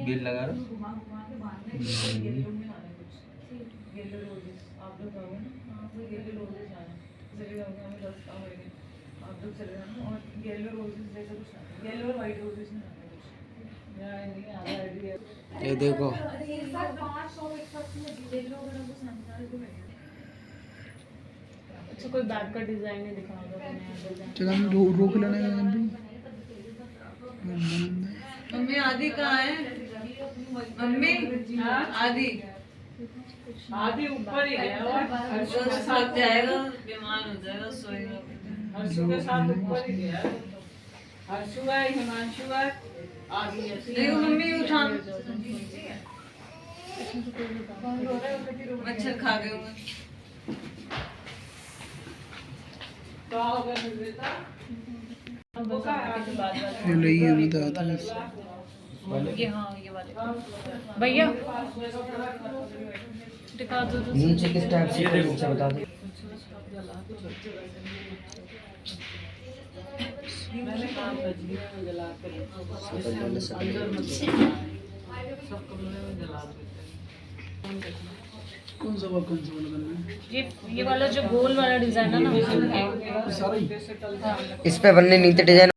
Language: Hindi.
बिल लगा रहा ये देखो अच्छा कोई बैग का डिजाइन नहीं दिखा दो। चलो हम रोक लेना है भी। मम्मी आदि कहाँ है? मम्मी आदि आदि ऊपर ही गया और हर्षू के साथ जाएगा, बीमार हो जाएगा, सोएगा। हर्षू के साथ ऊपर ही गया। हर्षू है, हिमांशु है, आदि है। देखो मम्मी उठा, मच्छर खा गए होंगे। तो हो गया निर्वेदा। वो का ये नहीं है बता ये हाँ ये वाले भैया दिखा दो तो नीचे किस टाइप से नीचे बता दो। मैंने काम बजली में जला कर सब कमरे में जला देते हैं। कौन सा वाला करना है? ये वाला जो गोल वाला डिजाइन है ना सारा ही इस पे बनने नीचे डिजाइन